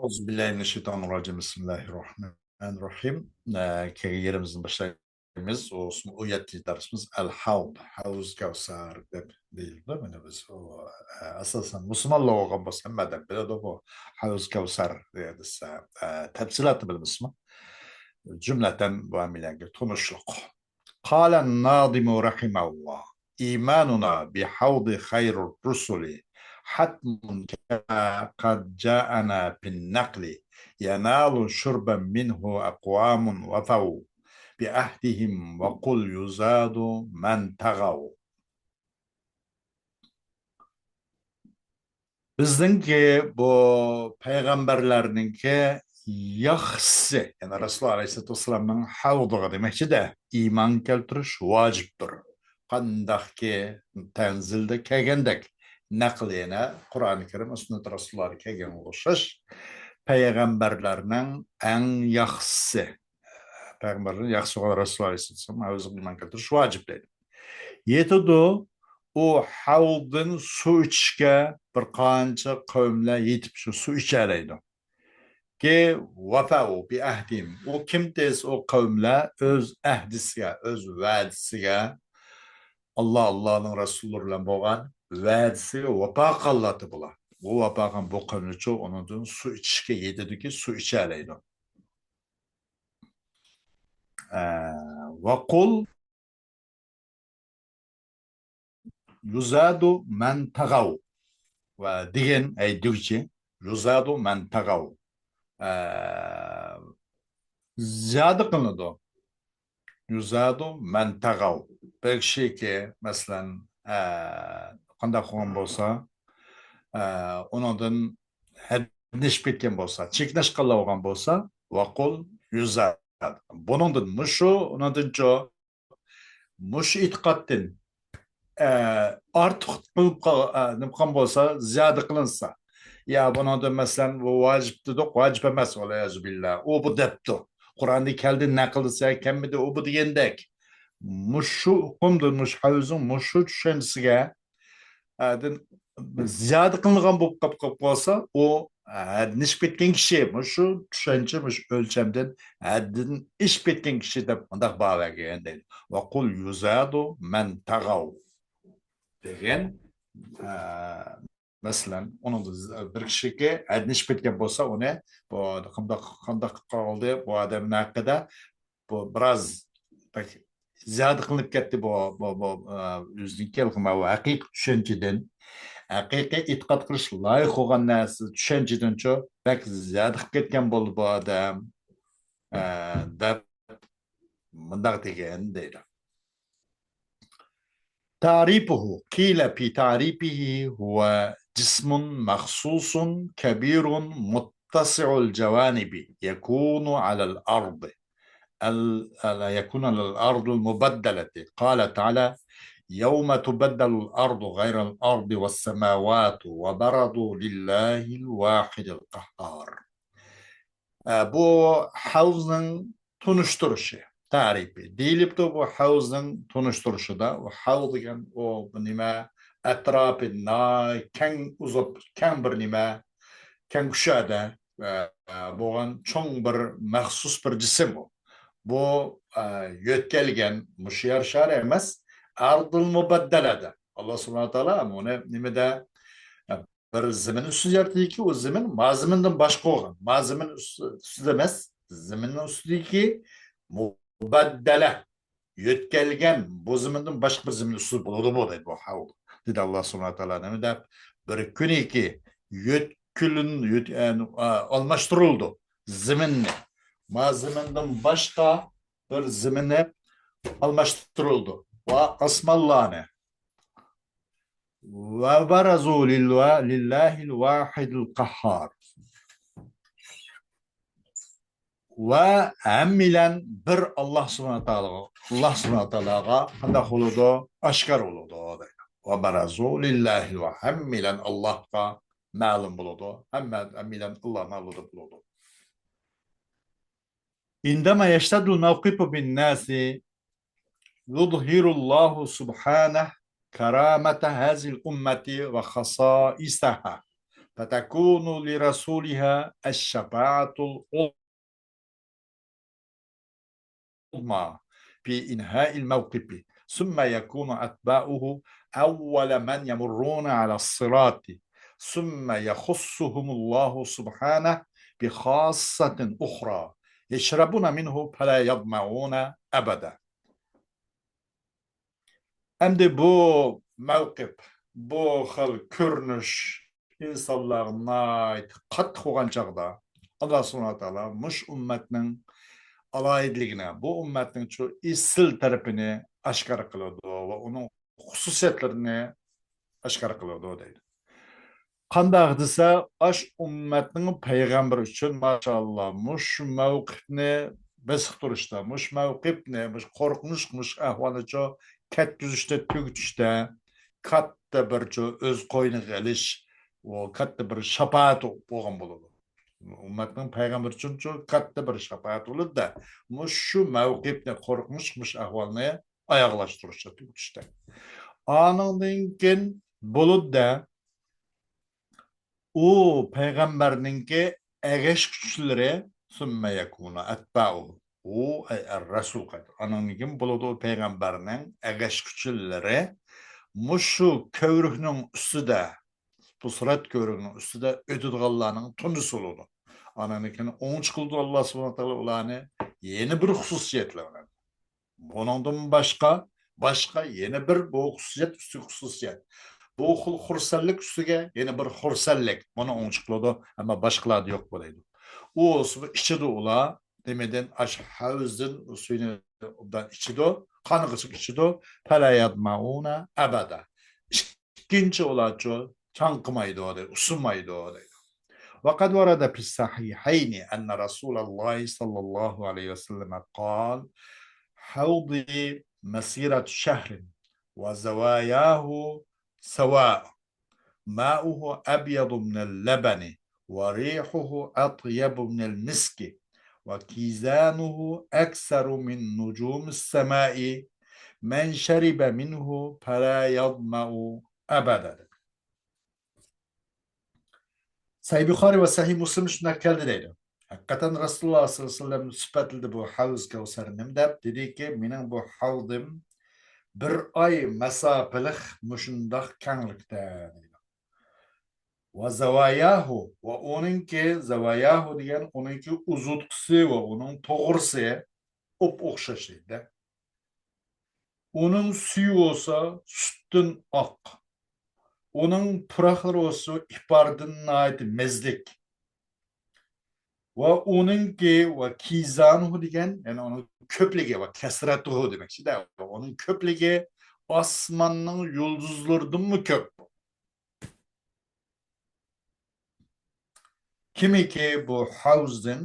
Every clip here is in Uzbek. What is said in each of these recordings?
Euzubillahimineşşeytanirracim. Bismillahirrahmanirrahim. Yerimizin başlayımız o uyatlı dersimiz El Havd, Havuz Kevser değil mi? Biz o asasen Müslümanlar olan basın de bu Havuz Kevser diye tefsilatı biliriz mi? Cümleten bu amilenge tunuşluk. قال الناظم رحمه الله إيماننا بحوض خير الرسل حتم قد جاءنا بالنقل ينال شربا منه أقوام وفوا بأهدهم وقل يزاد من تغوا. Bizdinki bu peygamberlerinki yaxşısı, yani Resulullah Aleyhisselatü Vesselam'ın havduğı demekçi de iman keltiriş vaciptir. Kandak ki tenzilde kegendek nakliyene Kur'an-ı Kerim sünnet Resulullah'ı kegen oluşuş peygamberlerinin en yaxşısı. Peygamberlerin yaxşısı olan Resulullah Aleyhisselatü Vesselam havuzun iman keltiriş vacip dedi. Yetidu o havdın su içke bir qancha qavmlar yetib shu suv ichalaydi. Ki vafau bi ahdim. O kim tez o qavmlar öz ahdisiga, öz va'disiga Allah'ın Resulü bilan bo'lgan va'disiga vafo qiladi bular. Bu vafoga bu qavmlar ondan su ichishga yetadiki suv ichalaydi. Va qul yuzadu man tagav. Ve diyen aydıkçe yuzadu man tagav. Ziyade kılındı. Yuzadu man tagav. Bir şey ki mesela kanda kuğun bolsa ondan hedniş bitken bolsa, çekneş kalla olan bolsa vakul yuzad. Bunundan muşu, ondan co muş itikatten artık nımkan bolsa ziyade kılınsa ya buna da mesela bu vacip dedik, vacip emas olayazu billah. O bu depti. Kur'an'da keldi ne kıldıysa kemmidi o bu diyendek. Muşu kumdur muş havuzun muşu düşüncesiga ziyade kılıngan bu kap olsa o niş bitken kişi muşu düşünce muş ölçemden adın iş bitken kişi de ondak bağlı geldi. Ve kul yuzadu men tagav degen mesela onun da bir kişiye adniş bitken bolsa onu bu kanda kaldı bu adamın hakkında bu biraz ziyade kılınıp gitti bu yüzünki elkima bu hakik düşünceden hakiki itikat kılış layık olan narsa düşünceden çok belki ziyade ketken boldu bu adam da mındak degen deydi. تعريفه قيل في تعريفه هو جسم مخصوص كبير متسع الجوانب يكون على الأرض المبدلة. قال تعالى يوم تبدل الأرض غير الأرض والسماوات وبرزوا لله الواحد القهار. Bu havzın tunuşturuşu. Tarifi. Deyilip de bu havuzun tunuşturuşu da o havuz degan o nima atrofina keng uzab keng bir nima keng kushada bo'lgan cho'ng bir maxsus bir jism bu. Bu yo'tkalgan mush yer shar emas ardul mubaddalada. Alloh subhanahu taolo buni nimada bir zimin ustida yaratdiki o zimin mazimindan boshqa bo'lgan. Mazimin ustida emas, ziminning ustidagi mubaddala yötkelgen bu zimindin başka bir zimin üstü buludu bu deydi bu havlu. Dedi Allah subhanahu teala ne de bir gün iki yötkülün yani, almıştırıldı ziminle. Ma ziminden başka bir zimine almıştırıldı. Ve asmallâne. Ve barazu lillahil vahidil kahhar. Ve emmilen bir Allah subhanahu ta'alaga handa huludu aşkar oludu. Ve barazu lillahi ve emmilen Allah'a ma'lum buludu. Emmilen Allah ma'ludu buludu. İndema yeştedul mevkifu bin nasi yudhirullahu subhaneh keramete hazil ummeti ve khasaisaha. فتكون لرسولها الشفاعة العظمى في إنهاء الموقف، ثم يكون أتباعه أول من يمرون على الصراط، ثم يخصهم الله سبحانه بخاصة أخرى يشربون منه فلا يظمؤون أبدا. Endi bu mavqif, bu xil ko'rinish insonlarni qattiq bo'lgan chog'da Alloh subhanahu va taolo mush ummatning aloyidligini, bu ummatning shu isil tarafini oshkor qiladi va uning xususiyatlarini oshkor qiladi deydi. Qandaq desa, ash ummatning payg'ambari uchun maşallah mush mavqifni besiq turishda, mush mavqifni, mush qo'rqinish, mush ahvolicha katkizishda, tugutishda katta bir o'z qo'yniga ilish va katta bir shafaat bo'lgan bo'ladi. Ummatning payg'ambari uchun katta bir shafaat bo'ladi-da, mush shu mavqifni, qo'rqinish, mush ahvolni oyoqlashtirishda, tugutishda. Anandan keyin bo'ladi-da u payg'ambarninki egesh kuchlari summa yakuna atba'u u rasul qaytar. Anandan bo'ladi u payg'ambarning egesh kuchlari mushu ko'vrikning ustida, bu surat ko'vrikning ustida o'tadiganlarning tunisi bo'ladi. Anandan keyin o'ng qildi Alloh subhanahu va taolo ularni yeni bir xususiyatlar bilan. Buningdan boshqa yana bir bu xususiyat ustiga xususiyat. Bu xil xursandlik ustiga yana bir xursandlik. Buni o'nchi qiladi, ammo boshqalarda yo'q bo'ladi. U ichida ular demadan havzdan suyni ichida, qanig'icha ichida falayat mauna abada. Ikkinchi ularcha chanqimaydi, usunmaydi. وقد ورد في الصحيحين أن رسول الله صلى الله عليه وسلم قال: حوضي مسيرة شهر وزواياه سواء، ماؤه أبيض من اللبن وريحه أطيب من المسك وكيزانه أكثر من نجوم السماء، من شرب منه فلا يظمأ أبدا. Sahih Buxoriy va Sahih Muslim shunday keldi deydi. Hakikaten Rasululloh sallallohu alayhi vasallam sifatildi bu havz kavsarnim deb dediki, mening bu havdim bir oy masofalik mushundoq kenglikda deydi. Va zavayahu va oningki zavayahu degan oningki uzutqisi va uning to'g'risi o'xshash deydi. Uning suvi bo'lsa sutdan oq. Uning puraqlari bo'lsa ipardan mezlik. Va oningki va kizanuhu degan, ya'ni uning ko'pligi va kasratuhu demakchi-da. Uning ko'pligi osmonning yulduzlaridanmi ko'p. Kimiki bu havzdan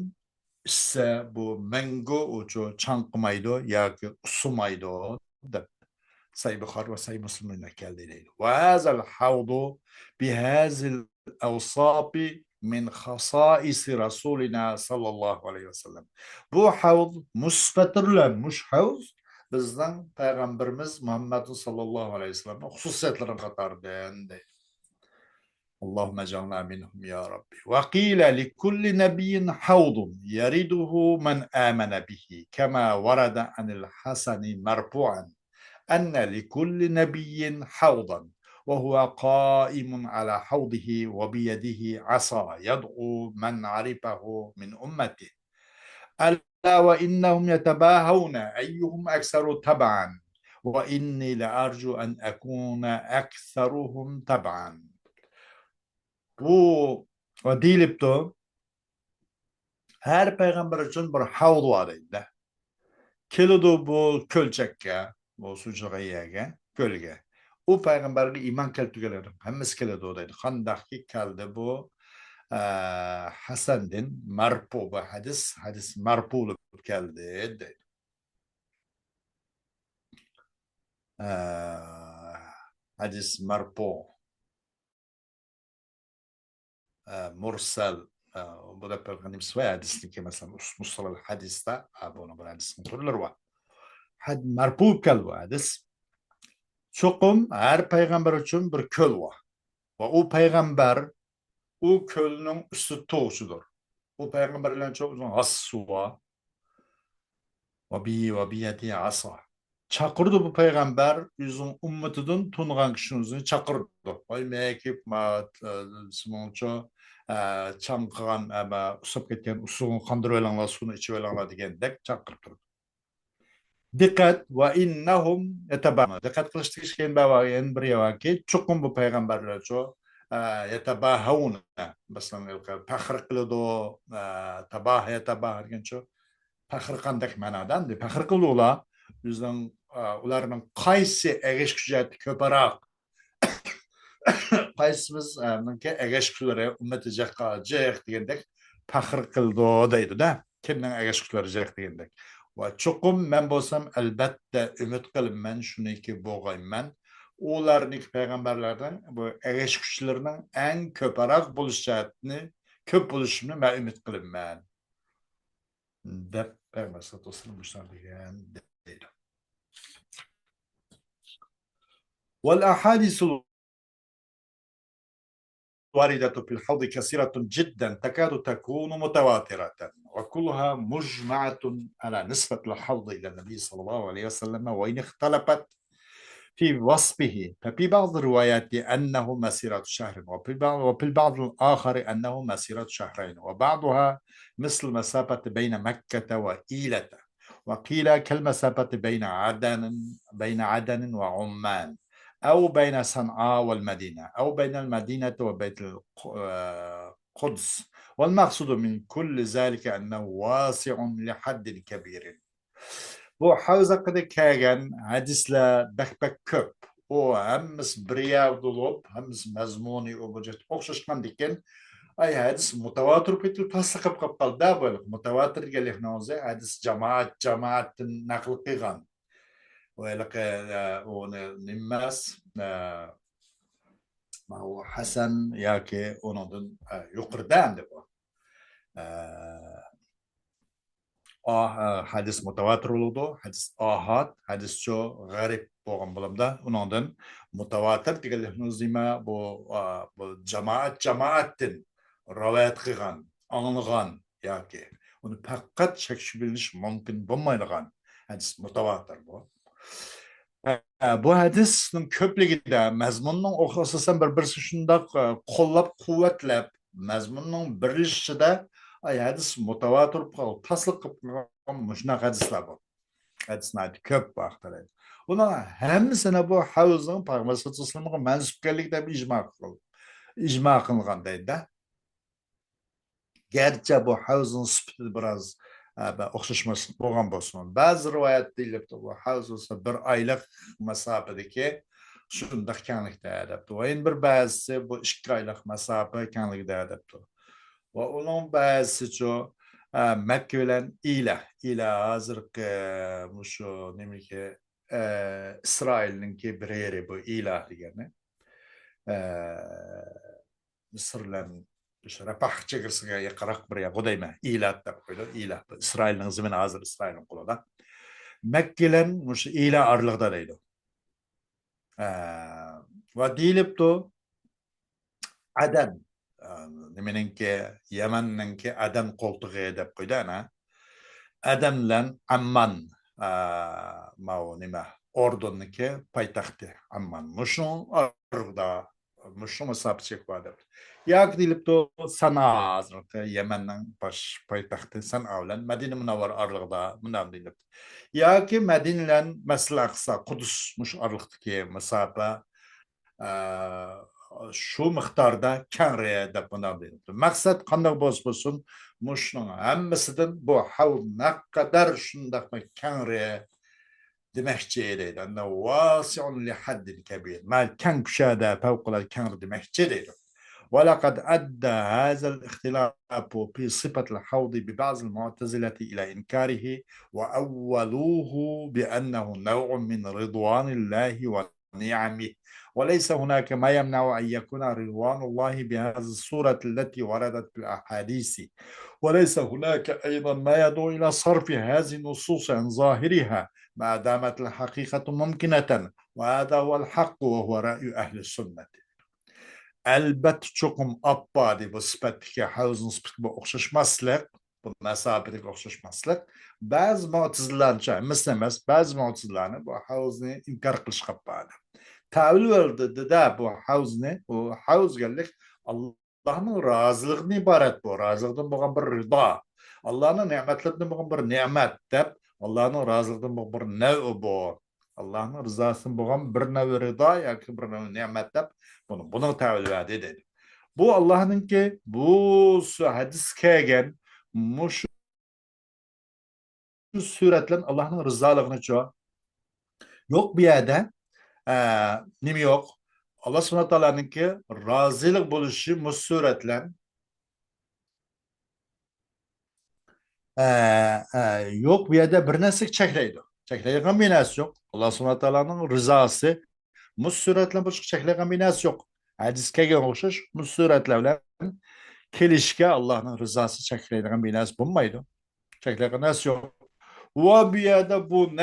ise bu mango ucu chanqmaydi yoki usumaydi deb Sahih Buxoriy va Sahih Muslimda keldi deydi. Va hazal havdu bihazil awsabi min xasaisi rasulina sallallohu alayhi vasallam. Bu havd musbatlanmuş havz bizning payg'ambarimiz Muhammad sallallohu alayhi vasallamning xususiyatlari qatoridan deydi. اللهم اجعلنا منهم يا ربي. وقيل لكل نبي حوض يرده من آمن به، كما ورد عن الحسن مرفوعا أن لكل نبي حوضا وهو قائم على حوضه وبيده عصا يدعو من عرفه من أمته، ألا وإنهم يتباهون أيهم أكثر تبعا وإني لأرجو أن أكون أكثرهم تبعا. Bu deyilibdi, her peygamber için bir havlu var idi. Kelidi bu kölçekke, bu sucuğa yege, gölge. O peygamberge iman keltirgeler, hemmesi kelidi o deydi. Qandaqki keldi bu Hasan'din marfu bu hadis marfu olup keldi deydi. Hadis marfu. Mursal bu da peygamberin своя hadisniki mesela musalal hadiste bunu bir hadisin türleri var. Had marfu kel bu hadis. Çokum her peygamber için bir köl var. Ve o peygamber u kölünün üstü toğuşudur. Bu peygamberlerin çok uzun as suva ve biyeti asa. Çakırdı bu peygamber yüzün ümmetinden tunulan kişinin çakırdı. Vay mekip ma simonço çamkıgan ama usap ketken usuğun kandır ölenler sunu içi ölenler degендek çakırdı. Dikkat ve innahum yetabahuna. Dikkat kılıştık işkeyin bavayen bir yavaki. Çukum bu peygamberler ço yetabahuna. Mesela pahır kılıdo tabah yetabah genço. Pahır kandak manadan de pahır kılıla bizden ularının kaysi egeş küceti köparak kaysımız nınke egeş küçülere ümmeti cekka cek degендek pahır kıldo deydi da. Kimden egeş küçülere cek degендek. Ve çokum men bolsam elbette ümit kılım şunu ki boğayım men. Olarning peygamberlerden bu egeş küçülerinin en köparak buluşacağını köp buluşunu men ümit kılım men. Dep peygamber sallallahu degan deydi. Vel ahadisul واردة في الحوض كثيرة جدا تكاد تكون متواترة وكلها مجمعة على نسبة الحوض إلى النبي صلى الله عليه وسلم وإن اختلفت في وصفه ففي بعض الروايات أنه مسيرة شهر وفي البعض الآخر أنه مسيرة شهرين وبعضها مثل مسافة بين مكة وإيلة وقيل كالمسافة بين عدن وعمان أو بين صنعاء والمدينة أو بين المدينة وبيت القدس والمقصود من كل ذلك أنه واسع لحد كبير. Bu havzakada kelgan hadislar bak köp. O hemmis biriyar dolup, hemmis mazmuni olacak. Okşaşkan diken ay hadis mutawatir petil tasaqıp kapal da böyle. Mutawatir gelip noze hadis cemaatin nakl qilgan. ولك ونماس ما هو حسن ياكي ونضن يقردان دبا hadis mutawatir oldu. Hadis ahad, hadis şu garip boğan bulamda. Ondan mutawatir diyelim zima bu cemaatin rivayet kılgan, anılgan yaki. Onu fakat şekşi biliniş mümkün bulmayıngan hadis mutawatir bu. Bu hadisning ko'pligida mazmunning o'xshasan bir-birisi shundoq qo'llab quvvatlab mazmunning birilishida hadis mutawatir tasliq qilib shunaqa hadislar bor. Hadislar ko'p vaqtlar. Ular hammasini bu havzning payg'ambar sallallohu alayhi vasallamga mansub ekanligi deb ijmo qilgan deydi. Gerçi bu havzning sifati biroz o'xshashmas bo'lgan bo'lsin. Ba'zi rivoyat deyilibdi bu havz bo'lsa bir oylik masofadagi shundoq ekanlikda debdi. Va endi bir ba'zisi bu 2 oylik masofa ekanligida debdi. Va uning ba'zisi Makka bilan ila hozirgi shu nimaki Isroilninki bir yeri bu ila degani. Misrlan Rapah chegarasiga yaqinroq bir G'udayma Ilat deb qo'ydi. Ila Isroilning zimini hozir Isroilning qo'lida. Makka bilan o'sha Ila orlig'ida deydi. Va deyilibdi Adan nimaningki Yamanninki Adan qo'ltig'i deb qo'ydi ana. Adan bilan Amman nima Ordonniki poytaxti Amman. Mushu orlig'ida mushu masofasi bor deb. Yak deyilibdi Sana Yemenning bosh poytaxti Sana bilan Madina Munavvar orlig'ida bunday deyilibdi. Yoki Madina bilan Masjid Aqsa Qudus mush orliqdagi masofa shu miqdorda kengri deb bunday deyilibdi. Maqsad qanday bo'lsin, mushning hammasidan bu hav naqadar shundaq kengri demakchi deydi. Ana wasi'un li haddin kabir. Mal kang kushada favqulodda kengri demakchi deydi. ولقد أدى هذا الاختلاف في صفة الحوض ببعض المعتزلة إلى إنكاره وأولوه بأنه نوع من رضوان الله ونعمه وليس هناك ما يمنع أن يكون رضوان الله بهذه الصورة التي وردت في الأحاديث وليس هناك أيضا ما يدعو إلى صرف هذه النصوص عن ظاهرها ما دامت الحقيقة ممكنة وهذا هو الحق وهو رأي أهل السنة. Elbette çokum abba bu sıfatdaki havuzun sıfatı bu okşaşmazlık, bu mesafedeki okşaşmazlık. Bazı mu'tezilerin, mesela bazı mu'tezilerin bu havuzni inkar kılış kapağını. Tavil verdi de bu havuzni, bu havuz geldik Allah'ın razılığını ibaret bu. Razılıktan bu bir rıda. Allah'ın nimetlerinden bu bir nimet dep, Allah'ın razılığından bu bir nev bu. Allah'ın rızasından bu bir nev rıda ya ki bir nev nimet dep, bunu tavil verdi dedi. Bu Allah'ın ki bu hadis kelgen muş suretlen Allah'ın rızalığını çoğu. Yok bir yerde nimi yok. Allah subhanahu teala'nın ki razılık buluşu muş suretlen yok bir yerde bir neslik çekleydi. Çekleydiğin bir nes yok. Allah subhanahu teala'nın rızası muş suretlen buluşu çekleydiğin bir nes yok. Hadis kelgen okşaş muş suretlerle kelişke Allah'ın rızası çekleydiğin bir nes bulmaydı. Çekleydiğin nes yok. Ve bir yerde bu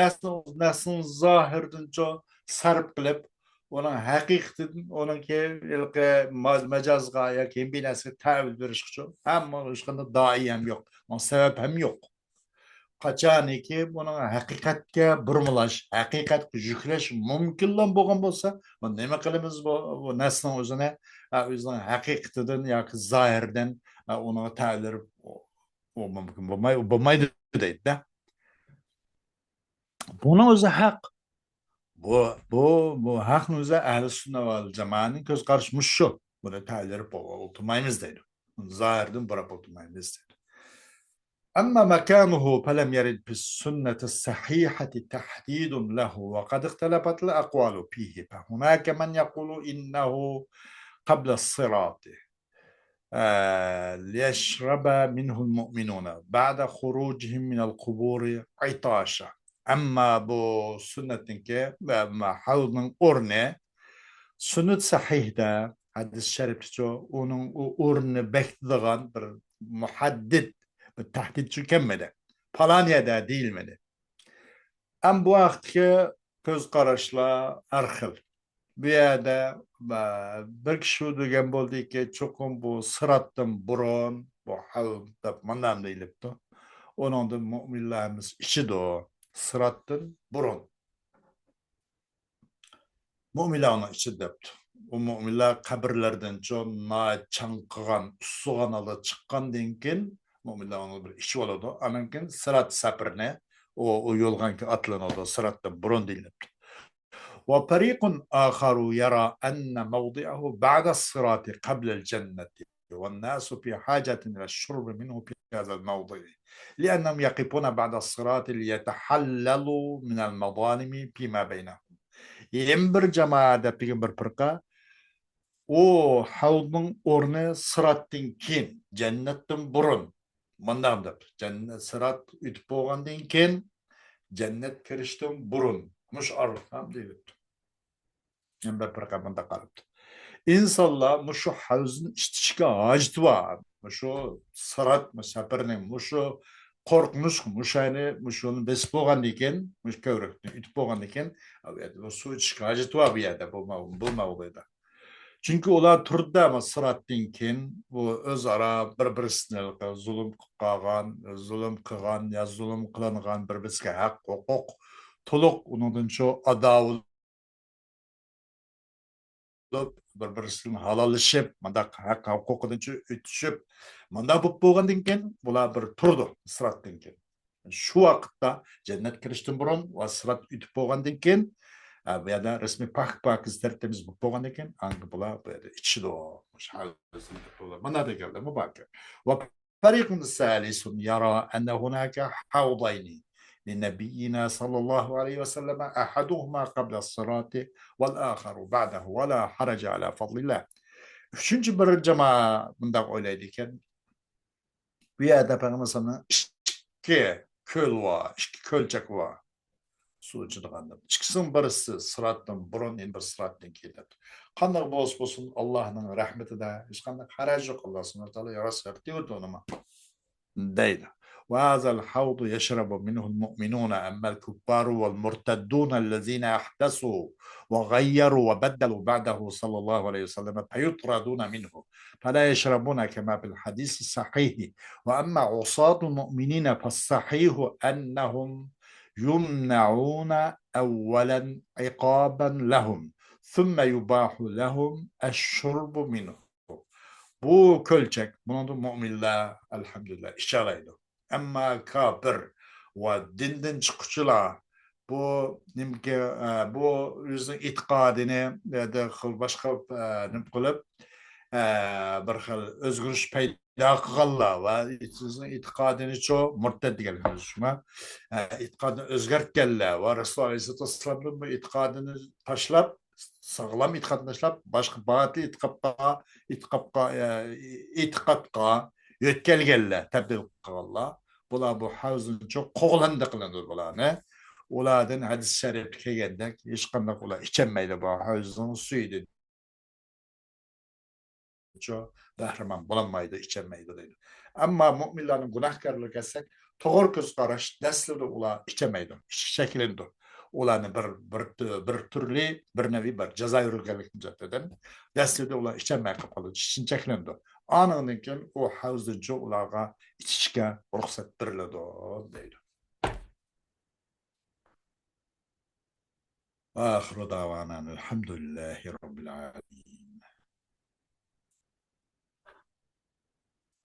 nesin zahirdince sarp kılıp onun hakikatin onun ki ilki mecazga ya ki bir nesi tevil veriş için hem ışkında dahi hem yok. O sebep hem yok. Kaçani ki bunun hakikatke burmulaş, hakikat yükleş mümkün bo'lgan bo'lsa, bu nima qilamiz bu neslin o'zini o'zining haqiqatidan yoki zohirdan uni tavil o mumkin bo'lmaydi deydi. Bunun o'zi haq. Bu haqni o'zi ahli sunna va jamoaning ko'z qarashimiz shu. Buni tavilib o'tirmaymiz deydi. Zohirdan burab o'tirmaymiz deydi. أما مكانه فلم يرد في السنة الصحيحة تحديد له وقد اختلفت الأقوال فيه فهناك من يقول إنه قبل الصراط ليشرب منه المؤمنون بعد خروجهم من القبور عطاشا أما بو سنة ما حوض أورني سنة صحيح ده hadis şerifçi onun o urnu bekleyen bir muhaddid bir tahdid tükenmedi. Falan yerde değilmedi. Ama bu vaktki göz karışla arxil. Bir yerde bir kişi degan bo'ldi ki çokum bu sırattın burun bu havda manam deyilipti. Onun da müminlerimiz içi o sırattın burun. Müminler onu içi depti. O müminler kabirlerden çok çankıgan, usugan alı çıkkan denken müminler onu bir işi oladı. Anınken sırat sapırne o yolgan ki atlanıyordu sırattın burun deyilipti. وفريق آخر يرى أن موضعه بعد الصراط قبل الجنة والناس في حاجة إلى الشرب منه في هذا الموضع لأنهم يقفون بعد الصراط ليتحللوا من المظالم فيما بينهم ينبر جماعة بيغمبر برقا o havlunun ornu sırattın kin, cennetten burun. Mandam da cennet sırat ütüp boğandın kin, cennet kirişten burun. Muş arıqam deyildi. Yembe perkamında kalıptı. İnsanlar muşu havuzun iştişke acıtı var. Muşu sırat mesafirinin muşu korkmuş, muşayını muşunu besip boğan diken, muş kövrükünü ütüp boğan diken, bu su içişke acıtı var bir yerde bulma olayda. Çünkü olar turdu ama sırattın kin, bu öz ara bir-birisine zulüm kılgan, ya zulüm kılangan bir-birisine hak, hukuk, toluk, onundan çoğu adavul bir-birisini halallaşıp, mandak hak hukukudan ötüşüp, mandak bu boğandın kin, bular bir turdu sırattın kin. Şu vakitte cennet kiriştin burun ve sırat ütüp boğandın kin, ya da resmi Pakiz tertemiz bu boğan eken angı bula böyle içi doğmuş halizinde bula bana da geldi mübarek ve فريق ثالث يرى أن هناك حوضين لنبينا صلى الله عليه وسلم أحدهما قبل الصراط والآخر بعده ولا حرج على فضل الله. Üçüncü bir cemaat bundan öyleydiken bir yerde Peygamber iki köl var, iki kölçek var. Suçluğunda. İkisinin birisi sırattan burun, bir sırattan keladi. Qanday bo'lsin Allohning rahmatida hech qanday haraj yo'q. Alloh subhanahu va taolo yarasa deydi unima. Deydi. وهذا الحوض يشرب منه المؤمنون، أما الكفار والمرتدون الذين أحدثوا وغيروا وبدلوا بعده صلى الله عليه وسلم فيطردون منه فلا يشربون كما في الحديث الصحيح. وأما عصاة المؤمنين فالصحيح أنهم يمنعون أولا عقابا لهم ثم يباح لهم الشرب منه. Bu kölçek, bunu da müminler elhamdülillah işareydi. Ama kafir ve dinden çıkıcılar bu nimke bu yüzün itikadını ya da başka nim kılıp bir xil özgürüş payda kılganlar ve yüzün itikadını çok murted deganimiz şuna. İtikadını özgertkenler ve Resulullah Aleyhisselatü Vesselam'ın bu itikadını taşlap sağlam itikadını taşlap başka batıl itiqadqa yötkelgenler, tebdil kılganlar. Bular bu havzın çok qoğlandı kılınır bularni. Ulardan hadis-i şerif kelgende hech qanday ular içemeydi bu havzın suyuydu. Çok bahraman bulanmaydı, içemeydi deydi. Ama müminlerin günahkarlığı kelsek, toğır köz qaraş dəslide ular içemeydi. İç şeklinde. Ularni bir türlü bir nevi bir jaza yürürgenlik mücadeleden dəslide ular içemey kapalı. İçin şeklinde. Anından keyin o havzınca ularga içishga ruxsat beriladi deydi. Axiru davana elhamdülillahi rabbil alamin.